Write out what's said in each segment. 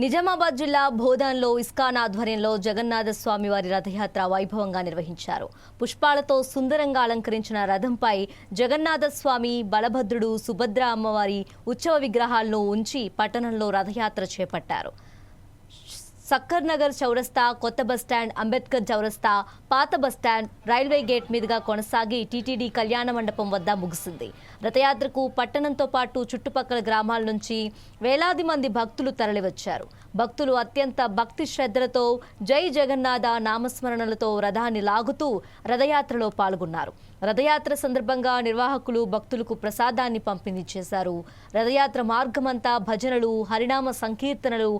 నిజామాబాద్ జిల్లా బోధన్లో ఇస్కాన్ ఆధ్వర్యంలో జగన్నాథ స్వామి వారి రథయాత్ర వైభవంగా నిర్వహించారు. పుష్పాలతో సుందరంగా అలంకరించిన రథంపై జగన్నాథ స్వామి, బలభద్రుడు, సుభద్ర అమ్మవారి ఉత్సవ విగ్రహాలను ఉంచి పట్టణంలో రథయాత్ర చేపట్టారు. సక్కర్ నగర్ చౌరస్తా, కొత్త బస్టాండ్, అంబేద్కర్ చౌరస్తా, పాత బస్టాండ్, రైల్వే గేట్ మీదుగా కొనసాగి టీటీడీ కళ్యాణ మండపం వద్ద ముగిసింది. రథయాత్రకు పట్టణంతో పాటు చుట్టుపక్కల గ్రామాల నుంచి వేలాది మంది భక్తులు తరలివచ్చారు. భక్తులు అత్యంత భక్తి శ్రద్ధలతో జై జగన్నాథ నామస్మరణలతో రథాన్ని లాగుతూ రథయాత్రలో పాల్గొన్నారు. రథయాత్ర సందర్భంగా నిర్వాహకులు భక్తులకు ప్రసాదాన్ని పంపిణీ చేశారు. రథయాత్ర మార్గమంతా భజనలు, హరినామ సంకీర్తనలు,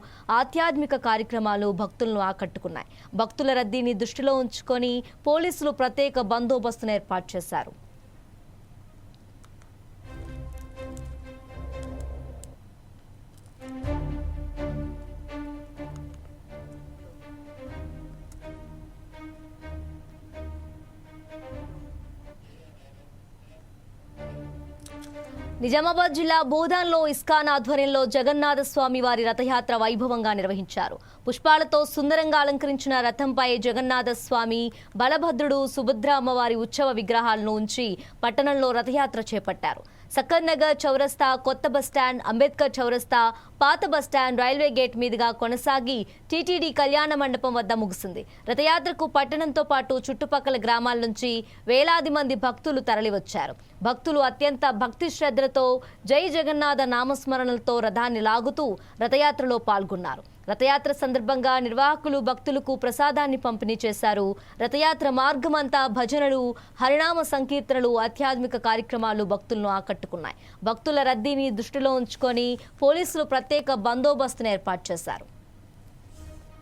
ఆధ్యాత్మిక కార్యక్రమాలు భక్తులను ఆకట్టుకున్నాయి. భక్తుల రద్దీని దృష్టిలో ఉంచుకొని పోలీసులు ప్రత్యేక బందోబస్తును ఏర్పాటు చేశారు. నిజామాబాద్ జిల్లా బోధన్లో ఇస్కాన్ ఆధ్వర్యంలో జగన్నాథ స్వామి వారి రథయాత్ర వైభవంగా నిర్వహించారు. పుష్పాలతో సుందరంగా అలంకరించిన రథంపై జగన్నాథ స్వామి, బలభద్రుడు, సుభద్ర అమ్మవారి ఉత్సవ విగ్రహాలను ఉంచి పట్టణంలో రథయాత్ర చేపట్టారు. సక్కర్ నగర్ చౌరస్తా, కొత్త బస్టాండ్, అంబేద్కర్ చౌరస్తా, పాత బస్టాండ్, రైల్వే గేట్ మీదుగా కొనసాగి టీటీడీ కళ్యాణ మండపం వద్ద ముగిసింది. రథయాత్రకు పట్టణంతో పాటు చుట్టుపక్కల గ్రామాల నుంచి వేలాది మంది భక్తులు తరలివచ్చారు. భక్తులు అత్యంత భక్తి శ్రద్ధలతో జై జగన్నాథ నామస్మరణలతో రథాన్ని లాగుతూ రథయాత్రలో పాల్గొన్నారు. రథయాత్ర సందర్భంగా నిర్వాహకులు భక్తులకు ప్రసాదాన్ని పంపిణీ చేశారు. రథయాత్ర మార్గమంతా భజనలు, హరినామ సంకీర్తనలు, ఆధ్యాత్మిక కార్యక్రమాలు భక్తులను ఆకట్టుకున్నాయి. భక్తుల రద్దీని దృష్టిలో ఉంచుకొని పోలీసులు ప్రత్యేక బందోబస్తును ఏర్పాటు చేశారు.